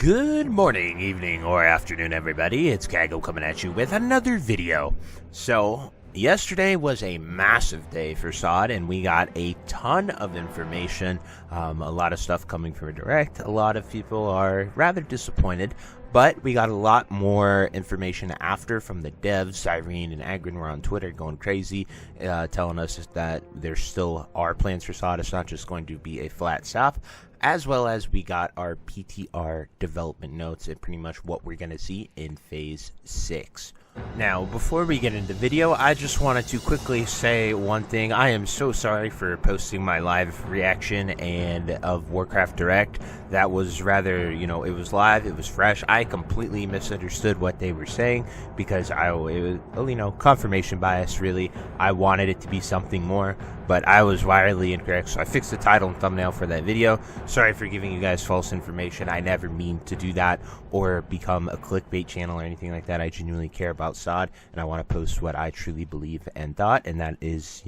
Good morning, evening, or afternoon, everybody. It's Kaghoe coming at you with another video. So, yesterday was a massive day for SOD, and we got a ton of information. A lot of stuff coming from a direct. A lot of people are rather disappointed, but we got a lot more information after from the devs. Irene and Agrin were on Twitter going crazy, telling us that there still are plans for SOD. It's not just going to be a flat stop. As well as we got our PTR development notes and pretty much what we're going to see in Phase 6. Now, before we get into the video, I just wanted to quickly say one thing. I am so sorry for posting my live reaction and of Warcraft Direct. That was rather, it was live, it was fresh. I completely misunderstood what they were saying because it was, confirmation bias, really. I wanted it to be something more, but I was wildly incorrect, so I fixed the title and thumbnail for that video. Sorry for giving you guys false information. I never mean to do that or become a clickbait channel or anything like that. I genuinely care about SOD, and I want to post what I truly believe and thought, and that is,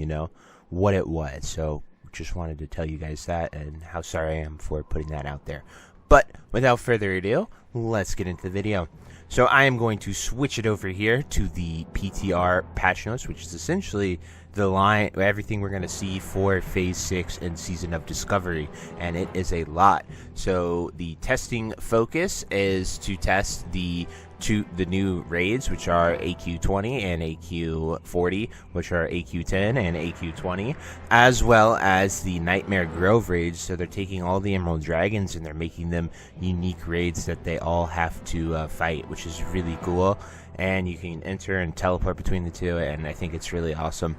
what it was. So just wanted to tell you guys that and how sorry I am for putting that out there. But without further ado, let's get into the video. So I am going to switch it over here to the PTR patch notes, which is essentially the line, everything we're going to see for Phase 6 and Season of Discovery, and it is a lot. So the testing focus is to test the new raids, which are AQ20 and AQ40, which are AQ10 and AQ20, as well as the Nightmare Grove raids. So they're taking all the Emerald Dragons and they're making them unique raids that they all have to fight, which is really cool. And you can enter and teleport between the two, and I think it's really awesome.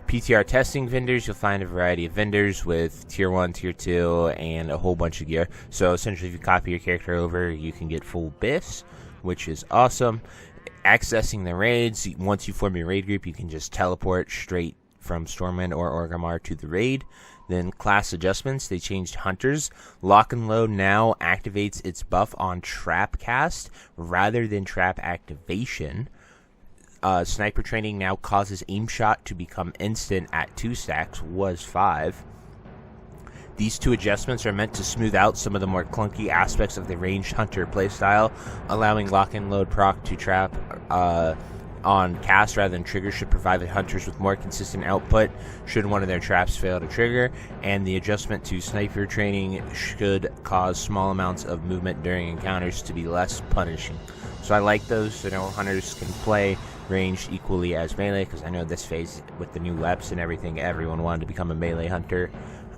PTR testing vendors, you'll find a variety of vendors with Tier 1, Tier 2, and a whole bunch of gear. So essentially, if you copy your character over, you can get full BIS, which is awesome. Accessing the raids, once you form your raid group, you can just teleport straight from Stormwind or Orgrimmar to the raid. Then class adjustments, they changed Hunters. Lock and Load now activates its buff on Trap Cast rather than Trap Activation. Sniper Training now causes Aim Shot to become instant at 2 stacks, was 5. These two adjustments are meant to smooth out some of the more clunky aspects of the ranged Hunter playstyle, allowing Lock and Load proc to trap on cast rather than trigger should provide the hunters with more consistent output should one of their traps fail to trigger, and the adjustment to Sniper Training should cause small amounts of movement during encounters to be less punishing. So I like those, so hunters can play ranged equally as melee, because I know this phase with the new weapons and everything, everyone wanted to become a melee hunter.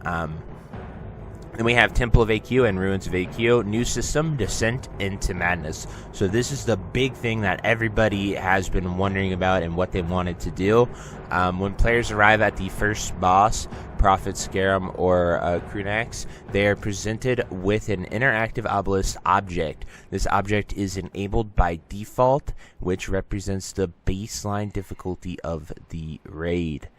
Then we have Temple of AQ and Ruins of AQ. New system, Descent into Madness. So this is the big thing that everybody has been wondering about and what they wanted to do. When players arrive at the first boss, Prophet Scarum or Krunax, they are presented with an interactive obelisk object. This object is enabled by default, which represents the baseline difficulty of the raid.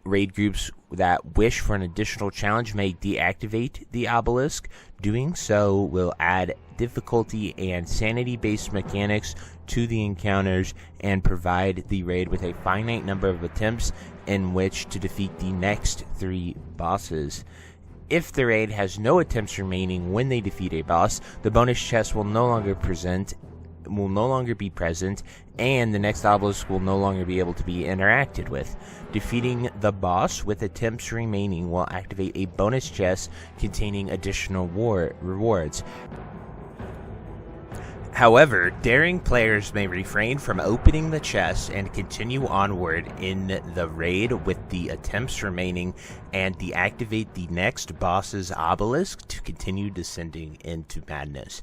Raid groups that wish for an additional challenge may deactivate the obelisk. Doing so will add difficulty and sanity-based mechanics to the encounters and provide the raid with a finite number of attempts in which to defeat the next 3 bosses. If the raid has no attempts remaining when they defeat a boss, the bonus chest will no longer be present, and the next obelisk will no longer be able to be interacted with. Defeating the boss with attempts remaining will activate a bonus chest containing additional rewards. However, daring players may refrain from opening the chest and continue onward in the raid with the attempts remaining and deactivate the next boss's obelisk to continue descending into madness.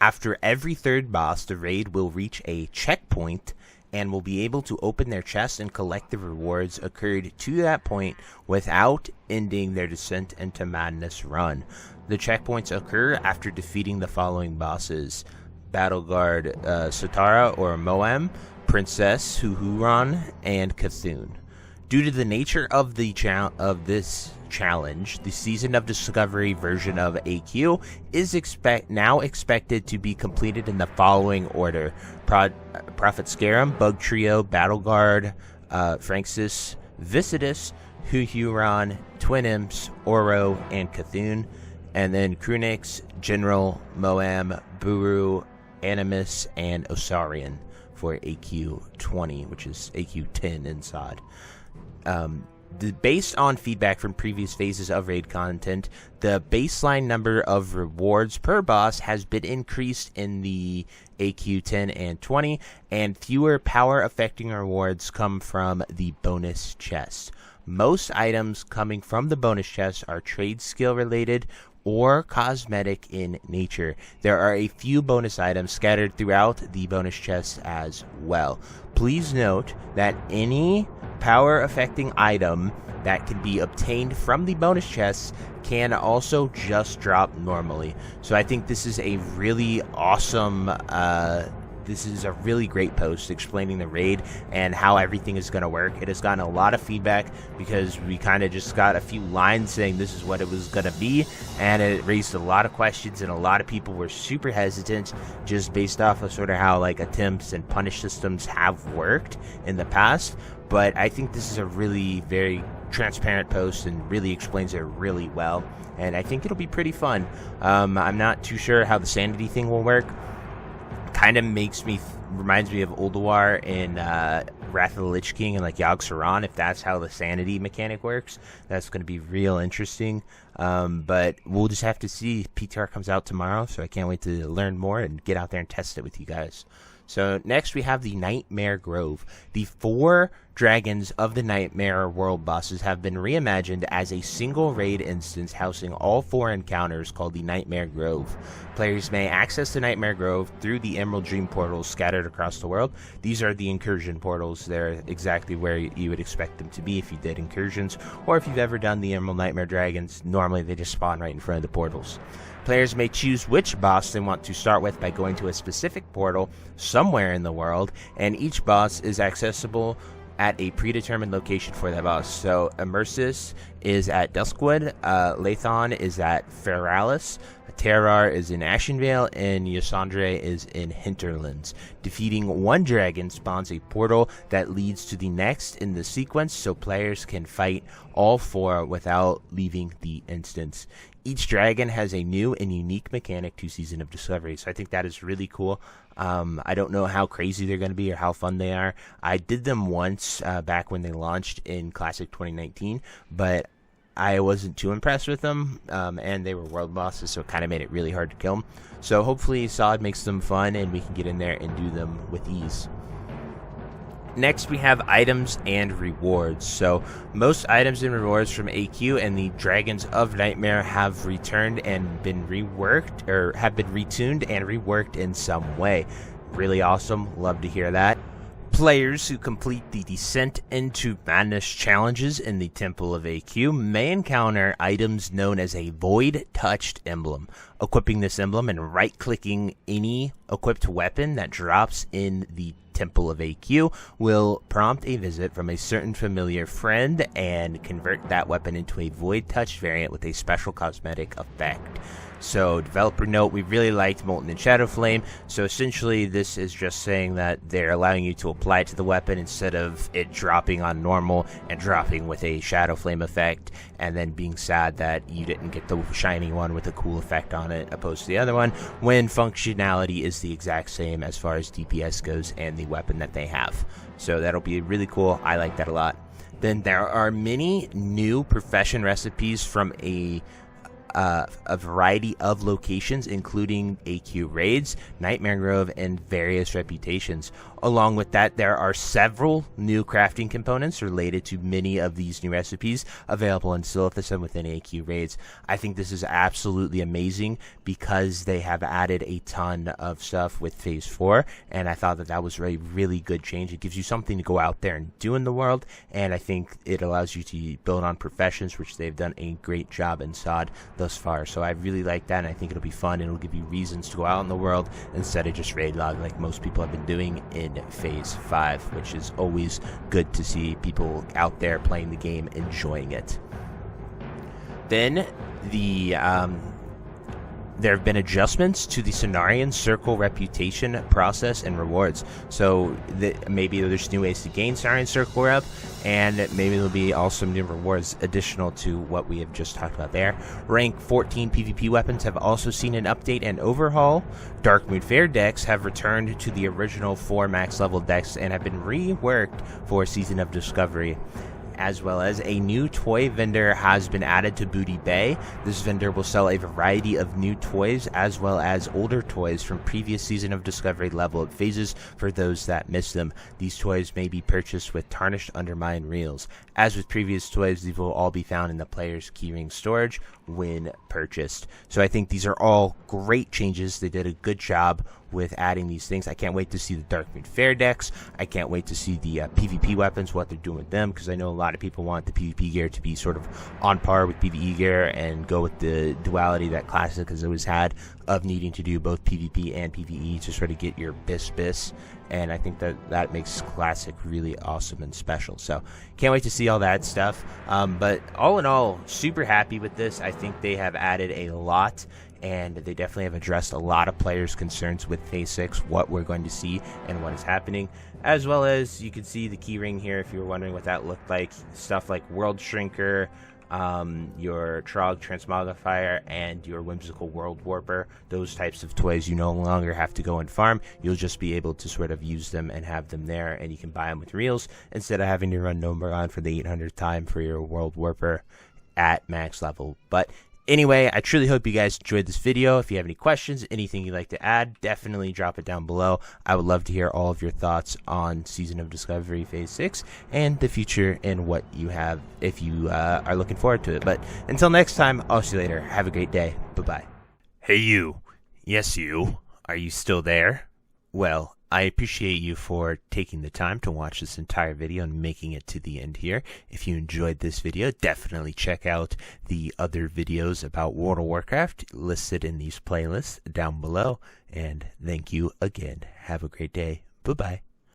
After every 3rd boss, the raid will reach a checkpoint and will be able to open their chest and collect the rewards occurred to that point without ending their Descent into Madness run. The checkpoints occur after defeating the following bosses: Battleguard Satara or Moam, Princess Huhuran, and Cthulhu. Due to the nature of this challenge, the Season of Discovery version of AQ is now expected to be completed in the following order: Prophet Scarum, Bug Trio, Battleguard, Franxis, Visitus, Huhuran, Twin Imps, Oro, and Cthulhu. And then Krunix, General, Moam, Buru, Animus, and Osarian for AQ 20, which is AQ 10 in SOD. Based on feedback from previous phases of raid content, the baseline number of rewards per boss has been increased in the AQ 10 and 20, and fewer power-affecting rewards come from the bonus chests. Most items coming from the bonus chests are trade skill related or cosmetic in nature. There are a few bonus items scattered throughout the bonus chests as well. Please note that any power-affecting item that can be obtained from the bonus chests can also just drop normally. So I think this is a really awesome this is a really great post explaining the raid and how everything is going to work. It has gotten a lot of feedback because we kind of just got a few lines saying this is what it was going to be, and it raised a lot of questions, and a lot of people were super hesitant just based off of sort of how like attempts and punish systems have worked in the past. But I think this is a really very transparent post and really explains it really well, and I think it'll be pretty fun. I'm not too sure how the sanity thing will work. Kind of reminds me of Ulduar in Wrath of the Lich King and like Yogg-Saron. If that's how the sanity mechanic works, that's going to be real interesting. But we'll just have to see. PTR comes out tomorrow, so I can't wait to learn more and get out there and test it with you guys. So next we have the Nightmare Grove. The 4 dragons of the Nightmare World bosses have been reimagined as a single raid instance housing all 4 encounters called the Nightmare Grove. Players may access the Nightmare Grove through the Emerald Dream portals scattered across the world. These are the incursion portals. They're exactly where you would expect them to be if you did incursions, or if you've ever done the Emerald Nightmare Dragons, normally they just spawn right in front of the portals. Players may choose which boss they want to start with by going to a specific portal somewhere in the world, and each boss is accessible at a predetermined location for that boss. So Immersis is at Duskwood, Lathon is at Feralis, Terrar is in Ashenvale, and Ysandre is in Hinterlands. Defeating one dragon spawns a portal that leads to the next in the sequence, so players can fight all 4 without leaving the instance. Each dragon has a new and unique mechanic to Season of Discovery, so I think that is really cool. I don't know how crazy they're going to be or how fun they are. I did them once back when they launched in Classic 2019, but I wasn't too impressed with them, and they were world bosses, so it kind of made it really hard to kill them. So hopefully SOD makes them fun and we can get in there and do them with ease. Next, we have items and rewards. So most items and rewards from AQ and the Dragons of Nightmare have returned and been reworked, or have been retuned and reworked in some way. Really awesome. Love to hear that. Players who complete the Descent into Madness challenges in the Temple of AQ may encounter items known as a Void Touched Emblem. Equipping this emblem and right-clicking any equipped weapon that drops in the Temple of AQ will prompt a visit from a certain familiar friend and convert that weapon into a Void Touched variant with a special cosmetic effect. So, developer note, we really liked Molten and Shadow Flame, so essentially this is just saying that they're allowing you to apply it to the weapon instead of it dropping on normal and dropping with a Shadow Flame effect, and then being sad that you didn't get the shiny one with a cool effect on it opposed to the other one, when functionality is the exact same as far as DPS goes and the weapon that they have. So that'll be really cool. I like that a lot. Then there are many new profession recipes from a variety of locations, including AQ raids, Nightmare Grove, and various reputations. Along with that, there are several new crafting components related to many of these new recipes available in Silithus and within AQ raids. I think this is absolutely amazing because they have added a ton of stuff with Phase 4, and I thought that that was a really good change. It gives you something to go out there and do in the world, and I think it allows you to build on professions, which they've done a great job in SOD thus far. So I really like that, and I think it'll be fun, and it'll give you reasons to go out in the world instead of just raid log like most people have been doing in Phase 5, which is always good to see people out there playing the game, enjoying it. Then the there have been adjustments to the Cenarian Circle reputation process and rewards. So maybe there's new ways to gain Cenarian Circle rep, and maybe there'll be also new rewards additional to what we have just talked about there. Rank 14 PvP weapons have also seen an update and overhaul. Dark Moon Fair decks have returned to the original 4 max level decks and have been reworked for Season of Discovery. As well as a new toy vendor has been added to Booty Bay. This vendor will sell a variety of new toys as well as older toys from previous Season of Discovery level up phases for those that missed them. These toys may be purchased with Tarnished Undermine reels. As with previous toys, these will all be found in the player's keyring storage when purchased. So I think these are all great changes. They did a good job with adding these things. I can't wait to see the Dark Moon Fair decks. I can't wait to see the PvP weapons, what they're doing with them, because I know a lot of people want the PvP gear to be sort of on par with PvE gear and go with the duality that Classic has always had of needing to do both PvP and PvE to sort of get your bis. And I think that makes Classic really awesome and special. So can't wait to see all that stuff. But all in all, super happy with this. I think they have added a lot, and they definitely have addressed a lot of players' concerns with Phase 6, what we're going to see and what is happening. As well as you can see the keyring here if you were wondering what that looked like. Stuff like World Shrinker, your Trog Transmogrifier, and your Whimsical World Warper. Those types of toys you no longer have to go and farm. You'll just be able to sort of use them and have them there, and you can buy them with reels instead of having to run Nomeron for the 800th time for your World Warper at max level. But anyway, I truly hope you guys enjoyed this video. If you have any questions, anything you'd like to add, definitely drop it down below. I would love to hear all of your thoughts on Season of Discovery Phase 6 and the future and what you have if you are looking forward to it. But until next time, I'll see you later. Have a great day. Bye-bye. Hey you. Yes you. Are you still there? Well, I appreciate you for taking the time to watch this entire video and making it to the end here. If you enjoyed this video, definitely check out the other videos about World of Warcraft listed in these playlists down below. And thank you again. Have a great day. Bye-bye.